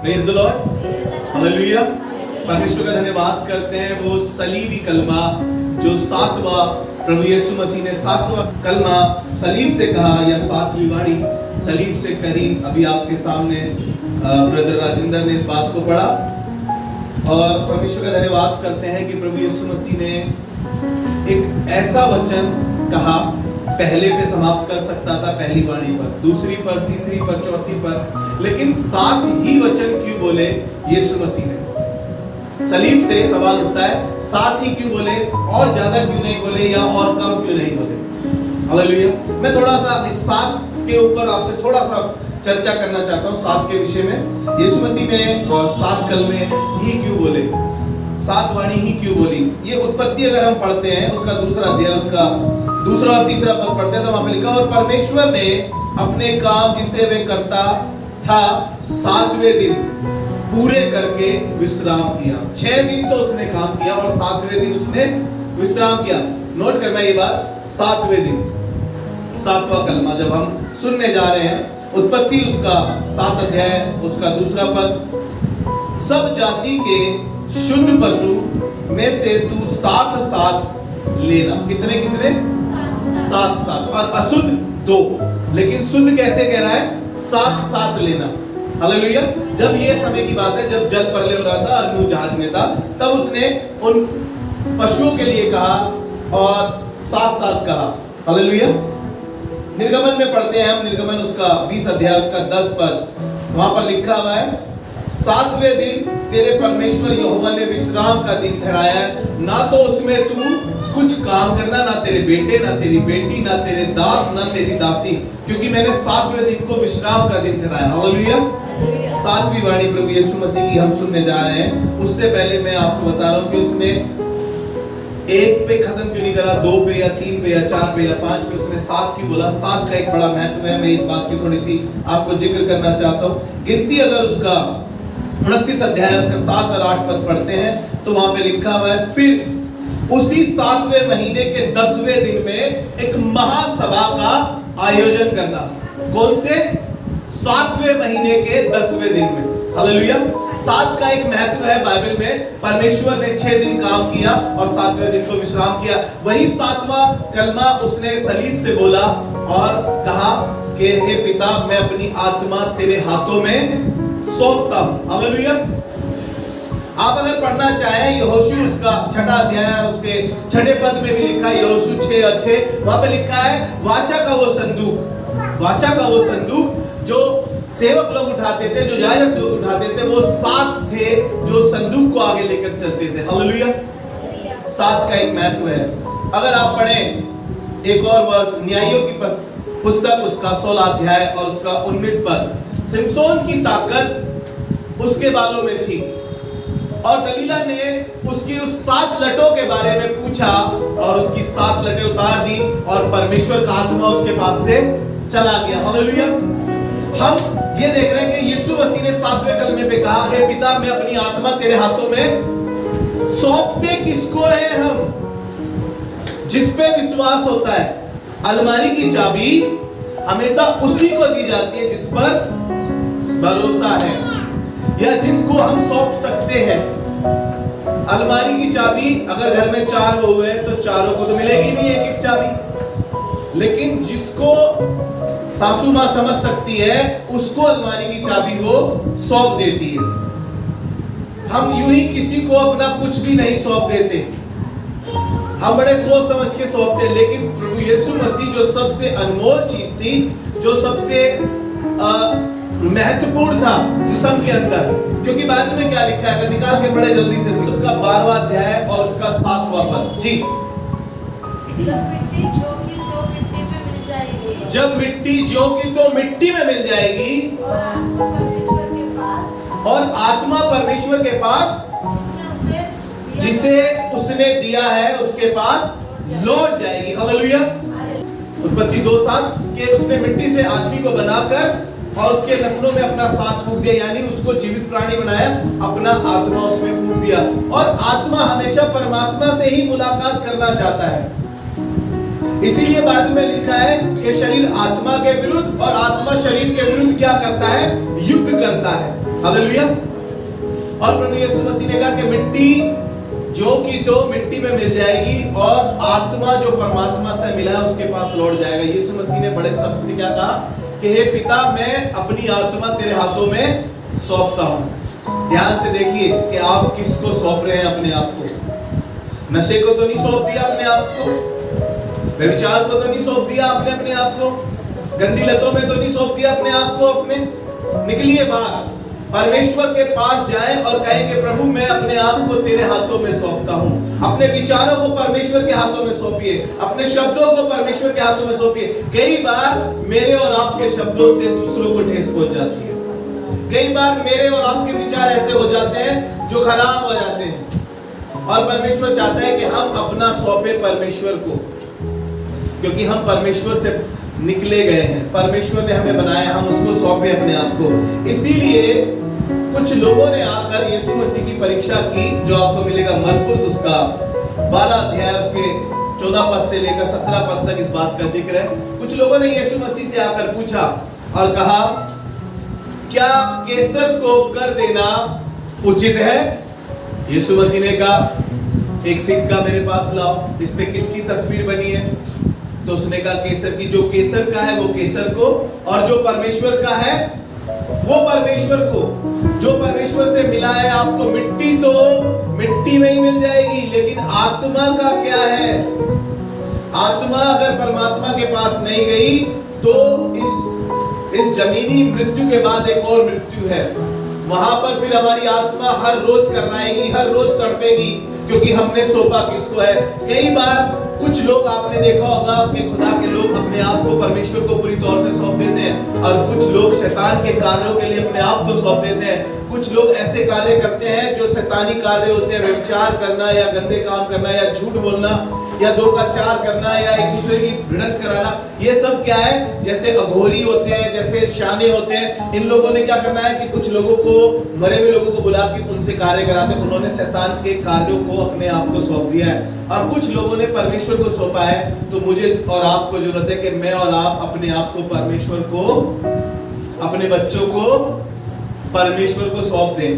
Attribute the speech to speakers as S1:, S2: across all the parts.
S1: Praise the Lord, hallelujah. परमेश्वर का धन्यवाद करते हैं। वो सलीबी कलमा जो सातवां प्रभु यीशु मसीह ने सातवां कलमा सलीब से कहा या सातवीं वाणी सलीब से करी। अभी आपके सामने ब्रदर राजेंद्र ने इस बात को पढ़ा और परमेश्वर का धन्यवाद करते हैं कि प्रभु यीशु मसीह ने एक ऐसा वचन कहा, पहले पे समाप्त कर सकता था, पहली वाणी पर, दूसरी पर, तीसरी पर, चौथी पर, लेकिन सात ही वचन क्यों बोले यीशु मसीह ने? सलीब से सवाल उठता है, सात ही क्यों बोले? और ज्यादा क्यों नहीं बोले या और कम क्यों नहीं बोले? हालेलुया। मैं थोड़ा सा इस सात के ऊपर आपसे थोड़ा सा चर्चा करना चाहता हूँ, सात के विषय में। यीशु मसीह ने सात कलमे ही क्यों बोले, सात वाणी ही क्यों बोली? ये उत्पत्ति अगर हम पढ़ते हैं उसका दूसरा अध्याय, उसका दूसरा और तीसरा पद पढ़ते हैं तो वहां पे लिखा, और परमेश्वर ने अपने काम जिसे वे करता था सातवें दिन पूरे करके विश्राम किया। 6 दिन तो उसने काम किया और सातवें दिन उसने विश्राम किया। नोट करना ये बात, सातवें दिन, सातवां कलमा जब हम सुनने जा रहे हैं, उत्पत्ति उसका 7 अध्याय उसका दूसरा पद, सब जाति के शुद्ध पशु में से तू 7 लेना। कितने कितने? 7 और अशुद्ध 2, लेकिन शुद्ध कैसे कह रहा है? 7 लेना। हालेलुया। जब ये समय की बात है जब जल प्रलय हो रहा था और नूह जहाज में था, तब उसने उन पशुओं के लिए कहा और 7 कहा। हालेलुया। निर्गमन में पढ़ते हैं हम, निर्गमन उसका 20 अध्याय उसका 10 पद, वहां पर लिखा हुआ है, 7वें दिन तेरे परमेश्वर यहोवा ने विश्राम का दिन ठहराया है, ना तो उसमें तू कुछ काम करना, ना तेरे बेटे, ना तेरी बेटी, ना तेरे दास, ना तेरी दासी, क्योंकि मैंने 7वें दिन को विश्राम का दिन ठहराया। हालेलुया। 7वीं वाणी प्रभु यीशु मसीह की हम सुनने जा रहे हैं। उससे पहले मैं आपको बता रहा हूं कि उसने 1 पे खत्म क्यों नहीं करा, 2 पे या 3 पे या 4 पे या 5 पे, उसने 7 क्यों बोला? 7 का एक बड़ा महत्व है। मैं इस बात की थोड़ी सी आपको जिक्र करना चाहता हूँ। गिनती अगर उसका 29 अध्याय उसका 7 और 8 पद पढ़ते हैं तो वहां पे लिखा हुआ है, फिर उसी 7वें महीने के 10वें दिन में एक महासभा का आयोजन करना। कौन से? 7वें महीने के 10वें दिन में। हालेलुया। 7 का एक महत्व है बाइबल में। परमेश्वर ने 6 दिन काम किया और 7वें दिन को विश्राम किया। वही 7वां कलमा उसने सलीब से बोला और कहा कि हे पिता, मैं अपनी आत्मा तेरे हाथों में सौंपता हूं। हालेलुया। आप अगर पढ़ना चाहें यहोशू उसका 6 अध्याय और उसके 6 पद में भी लिखा है, यहोशू 6 और 6, वहां पे लिखा है, वाचा का वो संदूक, वाचा का वो संदूक जो सेवक लोग उठाते थे, जो याजक लोग उठाते थे, वो 7 थे जो संदूक को आगे लेकर चलते थे। हालेलुया। 7 का एक महत्व है। अगर आप पढ़ें एक और वर्ष, न्यायियों की पुस्तक उसका 16 अध्याय और उसका 19 पद, सिमसोन की ताकत उसके बालों में थी और दलीला ने उसकी उस 7 लटों के बारे में पूछा और उसकी 7 लटें उतार दी और परमेश्वर का आत्मा उसके पास से चला गया। हालेलुया। हम ये देख रहे हैं कि यीशु मसीह ने 7वें कलमे पे कहा, हे पिता, मैं अपनी आत्मा तेरे हाथों में सौंपते किसको है? हम जिस पे विश्वास होता है। अलमारी की चाबी हमेशा उसी को दी जाती है जिस पर भरोसा है या जिसको हम सौंप सकते हैं। अलमारी की चाबी अगर घर में 4 बहू है तो चारों को तो मिलेगी नहीं एक चाबी, लेकिन जिसको सासू मां समझ सकती है उसको अलमारी की चाबी वो सौंप देती है। हम यूं ही किसी को अपना कुछ भी नहीं सौंप देते, हम बड़े सोच समझ के सौंपते हैं, लेकिन प्रभु यीशु मसीह जो सबसे अनमोल चीज थी, जो सबसे महत्वपूर्ण था जिस्म के अंदर, क्योंकि बाइबल में क्या लिखा है, अगर निकाल के पढ़े जल्दी से, उसका 12वां अध्याय और उसका 7वां पद। जी। जब मिट्टी जो की तो मिट्टी में मिल जाएगी और आत्मा परमेश्वर के पास जिसे उसने दिया है उसके पास लौट जाएगी। हालेलुया। उत्पत्ति 2:7 के उसने मिट्टी से आदमी को बनाकर और उसके नखनों में अपना सांस फूंक दिया, यानी उसको जीवित प्राणी बनाया, अपना आत्मा उसमें फूंक दिया। और आत्मा हमेशा परमात्मा से ही मुलाकात करना चाहता है। इसीलिए बाइबल में लिखा है कि शरीर आत्मा के विरुद्ध और आत्मा शरीर के विरुद्ध क्या करता है? युद्ध करता है। हालेलुया। और प्रभु यीशु मसीह ने कहा कि मिट्टी जो की तो मिट्टी में मिल जाएगी और आत्मा जो परमात्मा से मिला है उसके पास लौट जाएगा। यीशु मसीह ने बड़े शब्द से क्या कहा कि हे पिता, मैं अपनी आत्मा तेरे हाथों में सौंपता हूं। ध्यान से देखिए कि आप किसको सौंप रहे हैं अपने आप को। नशे को तो नहीं सौंप दिया अपने आप को, व्यभिचार को तो नहीं सौंप दिया आपने अपने आप को, गंदी लतों में तो नहीं सौंप दिया अपने आप को। अपने निकलिए बाहर, परमेश्वर के पास जाएं और कहें कि प्रभु मैं अपने आप को तेरे हाथों में सौंपता हूं। अपने विचारों को परमेश्वर के हाथों में सौंपिए, अपने शब्दों को परमेश्वर के हाथों में सौंपिए। कई बार मेरे और आपके शब्दों से दूसरों को ठेस पहुंच जाती है। कई बार मेरे और आपके विचार ऐसे हो जाते हैं जो खराब हो जाते हैं और परमेश्वर चाहता है कि हम अपना सौंपे परमेश्वर को, क्योंकि हम परमेश्वर से निकले गए हैं, परमेश्वर ने हमें बनाया, हम उसको सौंपे अपने आप को। इसीलिए कुछ लोगों ने आकर यीशु मसीह की परीक्षा की, जो आपको मिलेगा मरकुस उसका 12 अध्याय उसके 14 पद से लेकर 17 पद तक इस बात का जिक्र है। कुछ लोगों ने यीशु मसीह से आकर पूछा और कहा, क्या केसर को कर देना उचित है? यीशु मसीह ने कहा, एक सिक्का मेरे पास लाओ, इस पे किसकी तस्वीर बनी है? तो उसने कहा केसर की। जो केसर का है वो केसर को, और जो परमेश्वर का है वो परमेश्वर को। जो परमेश्वर से मिला है आपको मिट्टी तो मिट्टी में ही मिल जाएगी, लेकिन आत्मा का क्या है? आत्मा अगर परमात्मा के पास नहीं गई तो इस जमीनी मृत्यु के बाद एक और मृत्यु है। वहां पर फिर हमारी आत्मा हर रोज करनाएगी, हर रोज तड़पेगी, क्योंकि हमने सौंपा किसको है। कई बार कुछ लोग आपने देखा होगा कि खुदा के लोग अपने आप को परमेश्वर को पूरी तौर से सौंप देते हैं, और कुछ लोग शैतान के कार्यों के लिए अपने आप को सौंप देते हैं। कुछ लोग ऐसे कार्य करते हैं जो शैतानी कार्य होते हैं, व्यभिचार करना या गंदे काम करना या झूठ बोलना या 2 का 4 करना या एक दूसरे की भिड़ंत कराना। ये सब क्या है? जैसे अघोरी होते हैं, जैसे शाने होते हैं। इन लोगों ने क्या करना है कि कुछ लोगों को, मरे हुए लोगों को बुला के उनसे कार्य कराते। उन्होंने शैतान के कार्यों को अपने आप को सौंप दिया है, और कुछ लोगों ने परमेश्वर को सौंपा है। तो मुझे और आपको जरूरत है कि मैं और आप अपने आप को परमेश्वर को, अपने बच्चों को परमेश्वर को सौंप दें।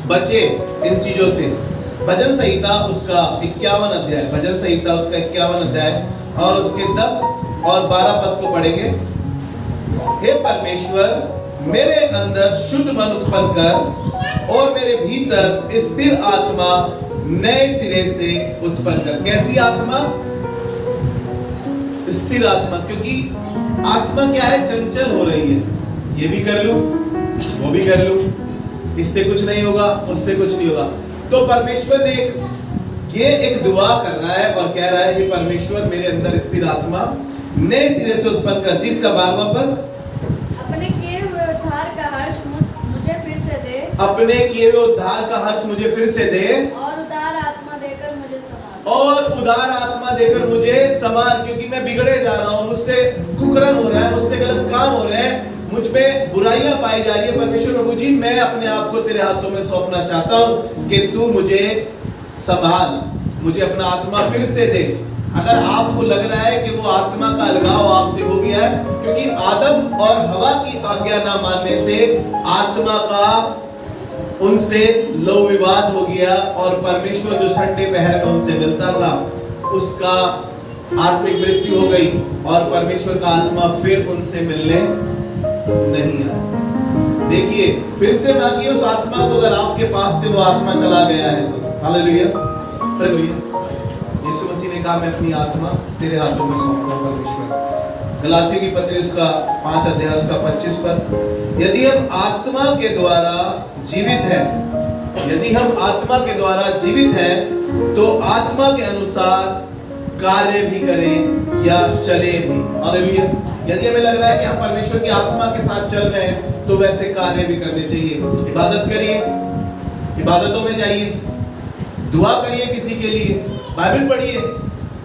S1: बचे इन चीजों से। भजन संहिता उसका 51 अध्याय, भजन संहिता उसका 51 अध्याय और उसके 10 और 12 पद को पढ़ेंगे। हे परमेश्वर, मेरे अंदर शुद्ध मन उत्पन्न कर और मेरे भीतर स्थिर आत्मा नए सिरे से उत्पन्न कर। कैसी आत्मा? स्थिर आत्मा। क्योंकि आत्मा क्या है? चंचल हो रही है। ये भी कर लूं, वो भी कर लूं, इससे कुछ नहीं होगा, उससे कुछ नहीं होगा। तो परमेश्वर ने एक दुआ कर रहा है और कह रहा है, हे परमेश्वर, मेरे अंदर स्थिर आत्मा नए सिरे से उत्पन्न कर। जिसका 12वां पद,
S2: अपने किए हुए उद्धार का हर्ष मुझे फिर से दे,
S1: अपने किए हुए उद्धार का हर्ष मुझे फिर से दे,
S2: और उदार आत्मा देकर मुझे संभाल,
S1: और उदार आत्मा देकर मुझे संभाल। क्योंकि मैं बिगड़े जा रहा हूँ, मुझसे कुकर्म हो रहा है, मुझसे गलत काम हो रहे हैं, मुझ में बुराइयां पाई जा रही है। परमेश्वर प्रभु जी, मैं अपने आप को तेरे हाथों में सौंपना चाहता हूं कि तू मुझे संभाल, मुझे अपना आत्मा फिर से दे। अगर आपको लग रहा है कि वो आत्मा का अलगाव आपसे हो गया है, क्योंकि आदम और हवा की आज्ञा ना मानने से आत्मा का उनसे लव विवाद हो गया, और परमेश्वर जो संडे पहर में उनसे मिलता था उसका आत्मिक मृत्यु हो गई, और परमेश्वर का आत्मा फिर उनसे मिलने नहीं आया। देखिए, फिर से मांगिए उस आत्मा को। अगर आपके पास से वो आत्मा चला गया है तो हालेलुया, हालेलुया। यीशु मसीह ने कहा, मैं अपनी आत्मा तेरे हाथों में सौंपता हूं परमेश्वर। गलातियों की पत्री उसका 5 अध्याय उसका 25 पद, यदि हम आत्मा के द्वारा जीवित हैं, यदि हम आत्मा के द्वारा जीवित हैं तो आत्मा के अनुसार कार्य भी करें या चले भी। हालेलुया। यदि हमें लग रहा है कि हम परमेश्वर की आत्मा के साथ चल रहे हैं तो वैसे कार्य भी करने चाहिए। इबादत करिए, इबादतों में जाइए, दुआ करिए किसी के लिए, बाइबल पढ़िए,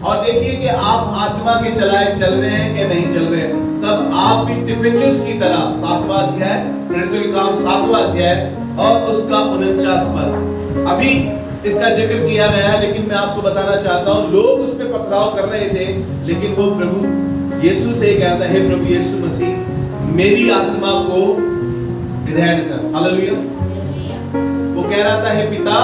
S1: और देखिए कि आप आत्मा के चलाए चल रहे हैं कि नहीं चल रहे हैं। तब आप भी तिफिन्युस की तरह 7वां अध्याय, प्रेरितों के काम 7वां अध्याय और उसका 49 पद, अभी इसका जिक्र किया गया है, लेकिन मैं आपको बताना चाहता हूं, लोग उस पर पथराव कर रहे थे, लेकिन वो प्रभु यीशु से कहता है, हे प्रभु यीशु मसीह, मेरी आत्मा को ग्रहण कर। हालेलुया। वो कह रहा था, हे पिता,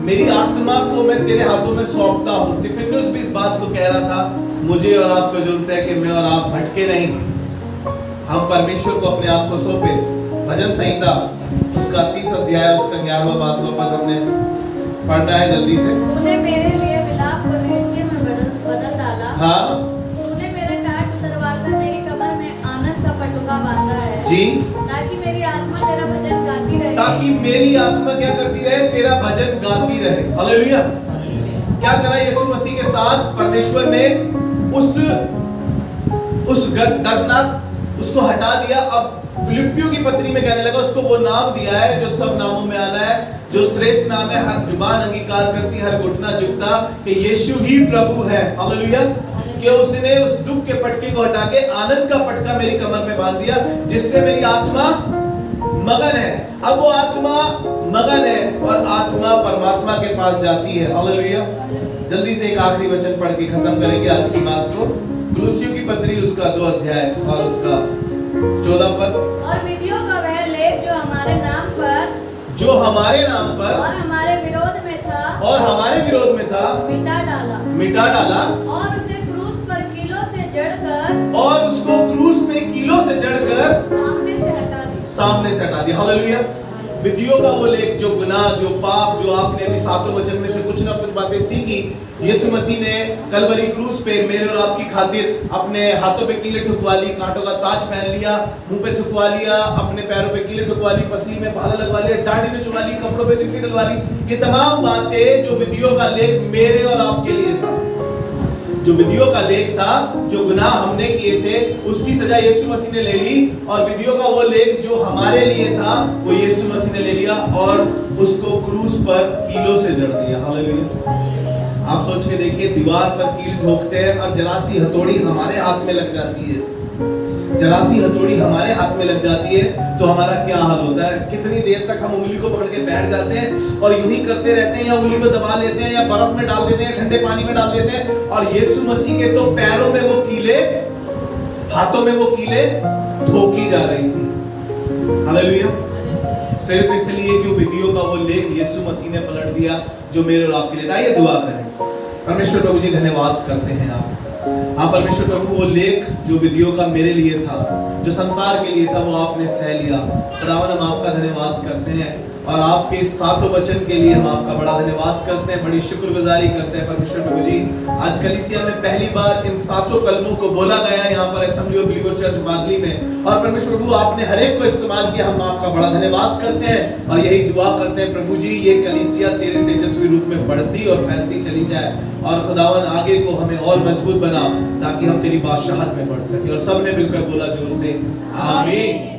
S1: मेरी आत्मा को मैं तेरे हाथों में सौंपता हूँ। तिफिन्नुस भी इस बात को कह रहा था, मुझे और आपको जरूरत है कि मैं और आप भटके नहीं, हम परमेश्वर को अपने आप को सौंपे। भजन संहिता उसका 30 अध्याय उसका 11वां 12वां पद हमने पढ़ना है जल्दी से।
S2: तूने मेरे लिए विलाप को नृत्य में बदल डाला।
S1: हाँ
S2: तूने मेरे टाट उतरवाकर मेरी कमर में आनंद का पटुका बांधा है
S1: जी,
S2: ताकि मेरी आत्मा तेरा भजन गाती रहे।
S1: ताकि मेरी आत्मा क्या करती रहे? तेरा भजन गाती रहे। हालेलुया। क्या करा यीशु मसीह के साथ? परमेश्वर ने उस दर्दनाक उसको हटा दिया। अब फिलिप्पियों की पत्री में कहने लगा, उसको वो नाम दिया है जो सब नामों में आना है, जो श्रेष्ठ नाम है, हर जुबान अंगीकार करती, हर घुटना झुकता कि यीशु ही प्रभु है। हालेलुया। कि उसने उस दुख के पटके को हटा के आनंद का पटका मेरी कमर में बांध दिया, जिससे मेरी आत्मा मगन है। अब वो आत्मा मगन है और आत्मा परमात्मा के पास जाती है। हालेलुया। जल्दी से एक आखिरी वचन पढ़ के खत्म करेंगे आज की बात को। कुलुस्सियों की पत्री उसका 2 अध्याय और उसका 14 पद।
S2: और विधियों का वह लेख जो हमारे नाम पर और हमारे विरोध में था मिटा डाला और उसे क्रूस पर कीलों से जड़कर
S1: और उसको क्रूस पे कीलों से जड़कर
S2: सामने से हटा दिया।
S1: हालेलुया। विधियों का वो लेख, जो गुनाह, जो पाप, जो आपने अभी 7 वचन में से कुछ ना कुछ बातें सीखी, यीशु मसीह ने कलवरी क्रूस पे मेरे और आपकी खातिर अपने हाथों पे कीले ठुकवा ली, कांटों का ताज पहन लिया, मुंह पे ठुकवा लिया, अपने पैरों पे कीले ठुकवा ली, पसली में भाला लगवा लिया, दाढ़ी में चुमा ली, कपड़ों पे चिमटी डलवा ली। ये तमाम बातें जो विधियों का लेख मेरे और आपके लिए था, जो विधियों का लेख था, जो गुनाह हमने किए थे, उसकी सजा यीशु मसीह ने ले ली। और विधियों का वो लेख जो हमारे लिए था, वो यीशु मसीह ने ले लिया और उसको क्रूस पर कीलों से जड़ दिया। हालेलुया। आप सोच के देखिए, दीवार पर कील ठोकते हैं और जरा सी हथौड़ी हमारे हाथ में लग जाती है, जरा सी हथौड़ी हमारे हाथ में लग जाती है तो हमारा क्या हाल होता है? कितनी देर तक हम उंगली को पकड़ के बैठ जाते हैं और यूं ही करते रहते हैं, या उंगली को दबा लेते हैं, या बर्फ में डाल देते हैं, ठंडे पानी में डाल देते हैं। और यीशु मसीह के तो पैरों में वो कीले, हाथों में वो कीले ठोकी जा रही थी। हालेलुया। सिर्फ इसलिए कि विधियों का वो लेख यीशु मसीह ने पलट दिया जो मेरे और आपके लिए था। आइए दुआ करें। परमेश्वर प्रभु जी, धन्यवाद करते हैं आप। हाँ परमेश्वर प्रभु, वो लेख जो विधियों का मेरे लिए था, जो संसार के लिए था, वो आपने सह लिया। खुदावन, हम आपका धन्यवाद करते हैं और आपके 7 वचन के लिए हम आपका बड़ा धन्यवाद करते हैं, बड़ी शुक्रगुजारी करते हैं। परमेश्वर प्रभु जी, आज कलीसिया में पहली बार इन 7 कलमों को बोला गया यहाँ पर असेंबली ऑफ बिलीवर चर्च बादली में, और परमेश्वर प्रभु आपने हर एक को इस्तेमाल किया। हम आपका बड़ा धन्यवाद करते हैं और यही दुआ करते हैं प्रभु जी, ये कलीसिया तेरे तेजस्वी रूप में बढ़ती और फैलती चली जाए। और खुदावन, आगे को हमें और मजबूत बना ताकि हम तेरी बादशाहत में बढ़ सके। और सबने मिलकर बोला जोर से, आमीन।